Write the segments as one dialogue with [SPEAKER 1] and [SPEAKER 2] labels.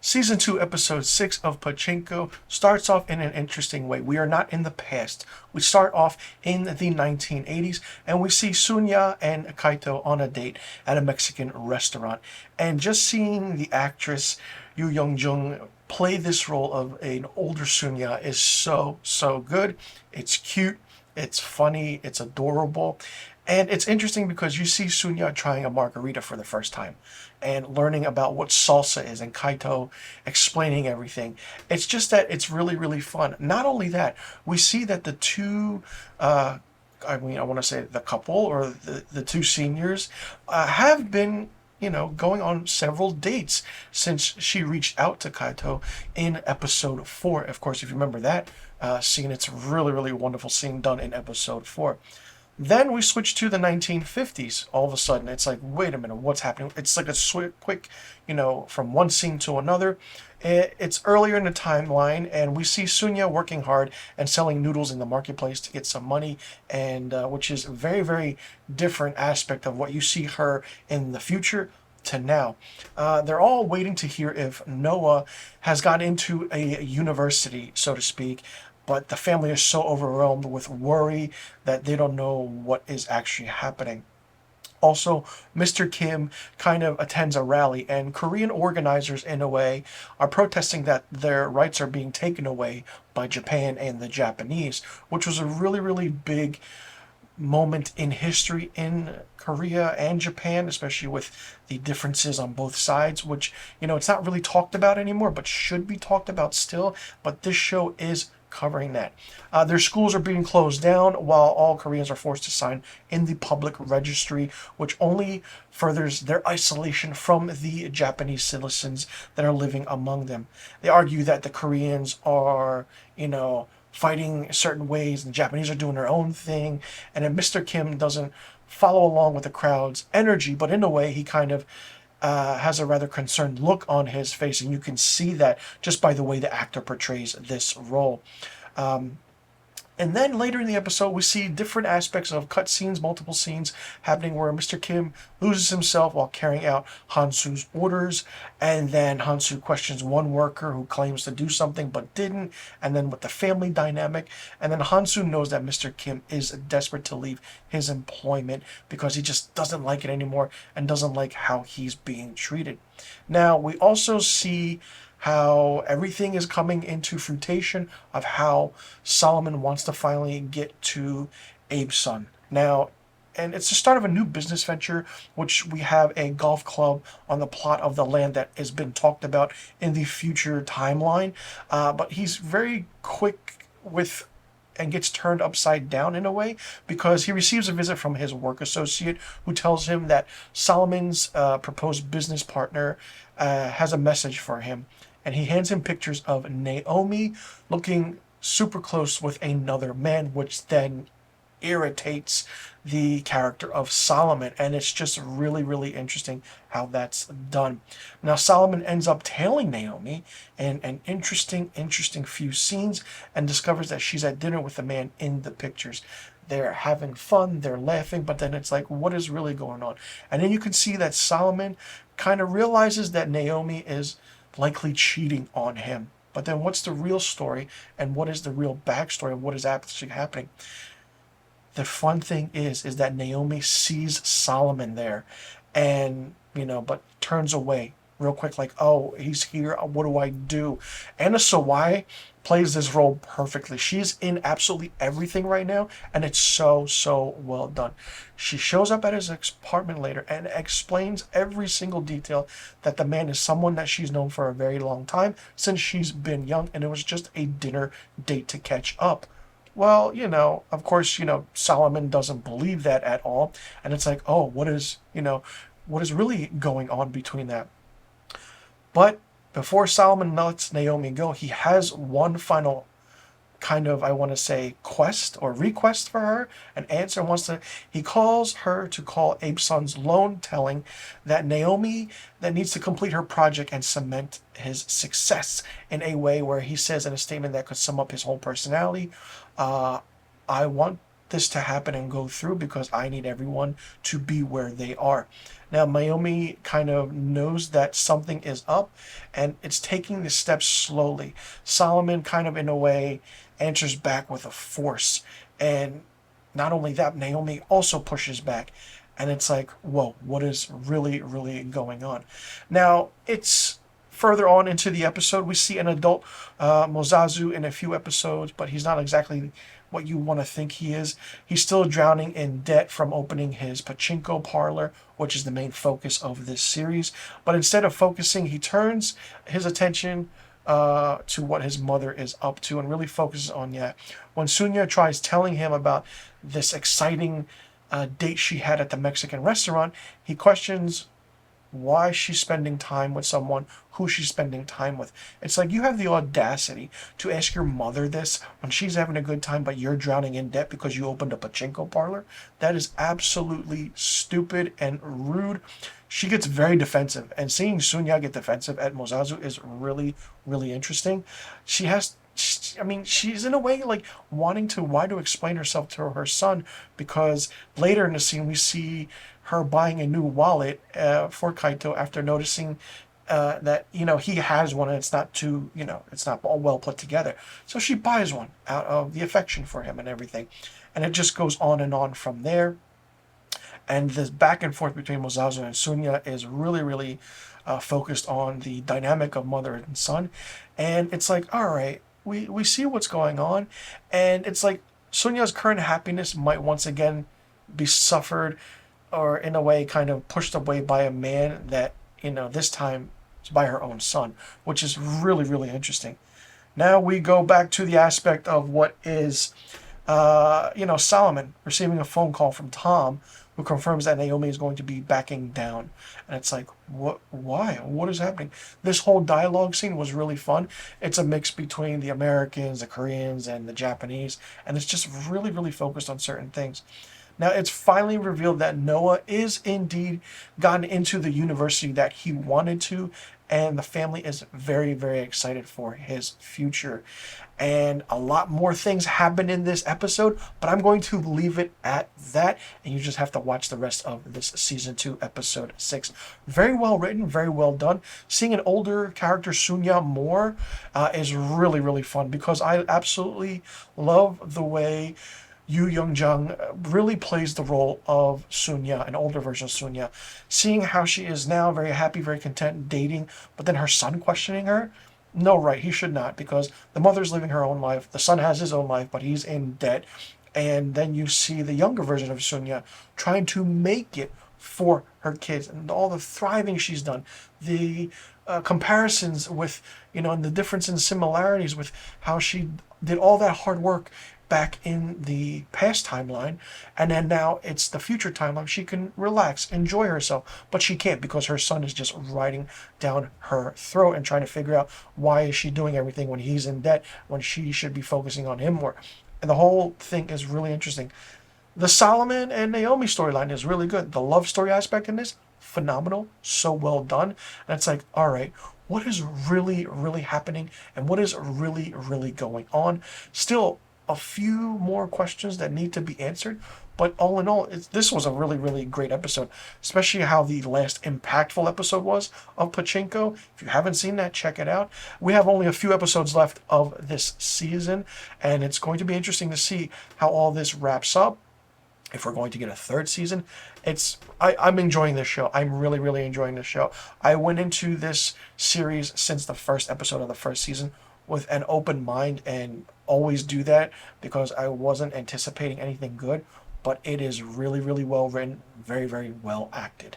[SPEAKER 1] Season 2, Episode 6 of Pachinko starts off in an interesting way. We are not in the past. We start off in the 1980s, and we see Sunya and Kaito on a date at a Mexican restaurant. And just seeing the actress yuh-jung play this role of an older Sunya is so good. It's cute, it's funny, it's adorable. And it's interesting because you see Sunya trying a margarita for the first time and learning about what salsa is, and Kaito explaining everything. It's just that it's really fun. Not only that, we see that the two, I want to say the couple or the two seniors have been going on several dates since she reached out to Kaito in episode 4. Of course, if you remember that scene, it's a really wonderful scene done in episode 4. Then we switch to the 1950s. All of a sudden, it's like, wait a minute, what's happening? It's like a quick, from one scene to another. It's earlier in the timeline, and we see Sunya working hard and selling noodles in the marketplace to get some money, and which is a very different aspect of what you see her in the future to now. They're all waiting to hear if Noah has got into a university, so to speak, but the family is so overwhelmed with worry that they don't know what is actually happening. Also, Mr. Kim kind of attends a rally, and Korean organizers, in a way, are protesting that their rights are being taken away by Japan and the Japanese, which was a really big moment in history in Korea and Japan, especially with the differences on both sides, which, it's not really talked about anymore, but should be talked about still. But this show is covering that. Their schools are being closed down while all Koreans are forced to sign in the public registry, which only furthers their isolation from the Japanese citizens that are living among them. They argue that the Koreans are, fighting certain ways, and the Japanese are doing their own thing, and then Mr. Kim doesn't follow along with the crowd's energy, but in a way he kind of has a rather concerned look on his face, and you can see that just by the way the actor portrays this role. And then later in the episode, we see different aspects of cutscenes, multiple scenes happening where Mr. Kim loses himself while carrying out Hansu's orders, and then Hansu questions one worker who claims to do something but didn't, and then with the family dynamic, and then Hansu knows that Mr. Kim is desperate to leave his employment because he just doesn't like it anymore and doesn't like how he's being treated. Now, we also see how everything is coming into fruition of how Solomon wants to finally get to Abe's son. Now, and it's the start of a new business venture, which we have a golf club on the plot of the land that has been talked about in the future timeline. But he's very quick with and gets turned upside down in a way because he receives a visit from his work associate who tells him that Solomon's proposed business partner has a message for him. And he hands him pictures of Naomi looking super close with another man, which then irritates the character of Solomon. And it's just really interesting how that's done. Now, Solomon ends up tailing Naomi in an interesting few scenes and discovers that she's at dinner with the man in the pictures. They're having fun, they're laughing, but then it's like, what is really going on? And then you can see that Solomon kind of realizes that Naomi is likely cheating on him. But then what's the real story, and what is the real backstory of what is actually happening? The fun thing is that Naomi sees Solomon there and, but turns away real quick, like, oh, he's here, what do I do? Anna Sawai plays this role perfectly. She's in absolutely everything right now, and it's so well done. She shows up at his apartment later and explains every single detail that the man is someone that she's known for a very long time, since she's been young, and it was just a dinner date to catch up. Well, of course, Solomon doesn't believe that at all, and it's like, oh, what is really going on between that? But before Solomon lets Naomi go, he has one final kind of, I want to say, quest or request for her, an answer. He calls her to call Abe's son's loan, telling that Naomi that needs to complete her project and cement his success in a way where he says in a statement that could sum up his whole personality, I want this to happen and go through because I need everyone to be where they are. Now, Naomi kind of knows that something is up, and it's taking the steps slowly. Solomon kind of, in a way, answers back with a force. And not only that, Naomi also pushes back. And it's like, whoa, what is really, really going on? Now, it's further on into the episode. We see an adult Mozazu in a few episodes, but he's not exactly what you want to think he is. He's still drowning in debt from opening his Pachinko parlor, which is the main focus of this series. But instead of focusing, he turns his attention to what his mother is up to and really focuses on that. When Sunya tries telling him about this exciting date she had at the Mexican restaurant, he questions why she's spending time with someone who she's spending time with. It's like, you have the audacity to ask your mother this when she's having a good time, but you're drowning in debt because you opened a Pachinko parlor. That is absolutely stupid and rude. She gets very defensive, and seeing Sunya get defensive at Mozazu is really, really interesting. She's in a way like wanting to explain herself to her son, because later in the scene we see her buying a new wallet for Kaito after noticing that he has one and it's not all well put together. So she buys one out of the affection for him and everything, and it just goes on and on from there. And this back and forth between Mozazu and Sunya is really, really focused on the dynamic of mother and son. And it's like, all right, we see what's going on, and it's like Sunya's current happiness might once again be suffered, or in a way kind of pushed away by a man that, this time is by her own son, which is really, really interesting. Now we go back to the aspect of what is, Solomon receiving a phone call from Tom, who confirms that Naomi is going to be backing down. And it's like, what? Why? What is happening? This whole dialogue scene was really fun. It's a mix between the Americans, the Koreans, and the Japanese, and it's just really, really focused on certain things. Now, it's finally revealed that Noah is indeed gotten into the university that he wanted to, and the family is very, very excited for his future. And a lot more things happen in this episode, but I'm going to leave it at that, and you just have to watch the rest of this season 2, episode 6. Very well written, very well done. Seeing an older character, Sunya, more is really, really fun, because I absolutely love the way yuh-jung really plays the role of Sunya, an older version of Sunya. Seeing how she is now very happy, very content, dating, but then her son questioning her. No, right, he should not, because the mother's living her own life, the son has his own life, but he's in debt. And then you see the younger version of Sunya trying to make it for her kids, and all the thriving she's done, the comparisons with, and the difference in similarities with how she did all that hard work back in the past timeline, and then now it's the future timeline. She can relax, enjoy herself, but she can't, because her son is just riding down her throat and trying to figure out why is she doing everything when he's in debt, when she should be focusing on him more. And the whole thing is really interesting. The Solomon and Naomi storyline is really good. The love story aspect in this, phenomenal, so well done. And it's like, all right, what is really, really happening, and what is really, really going on? Still a few more questions that need to be answered, but all in all, this was a really, really great episode, especially how the last impactful episode was of Pachinko. If you haven't seen that, check it out. We have only a few episodes left of this season, and it's going to be interesting to see how all this wraps up. If we're going to get a third season, I'm enjoying this show. I'm really, really enjoying this show. I went into this series since the first episode of the first season with an open mind, and always do that, because I wasn't anticipating anything good, but it is really, really well written, very, very well acted.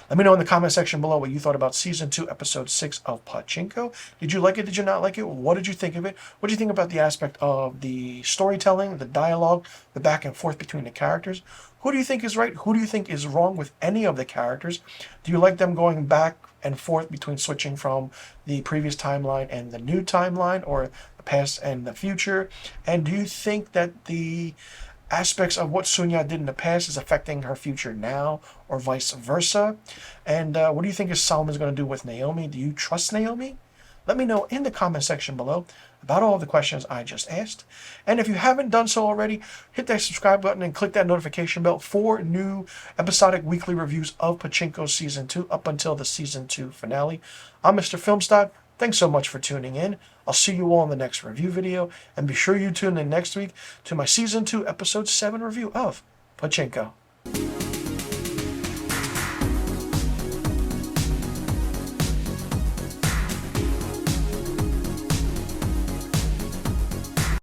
[SPEAKER 1] Let me know in the comment section below what you thought about season 2, episode 6 of Pachinko. Did you like it? Did you not like it? What did you think of it? What do you think about the aspect of the storytelling, the dialogue, the back and forth between the characters? Who do you think is right? Who do you think is wrong with any of the characters? Do you like them going back and forth between switching from the previous timeline and the new timeline, or the past and the future? And do you think that the aspects of what Sunya did in the past is affecting her future now, or vice versa? And what do you think is Solomon's going to do with Naomi? Do you trust Naomi? Let me know in the comment section below about all the questions I just asked. And if you haven't done so already, hit that subscribe button and click that notification bell for new episodic weekly reviews of Pachinko Season 2 up until the Season 2 finale. I'm Mr. Filmstock. Thanks so much for tuning in. I'll see you all in the next review video. And be sure you tune in next week to my Season 2 Episode 7 review of Pachinko.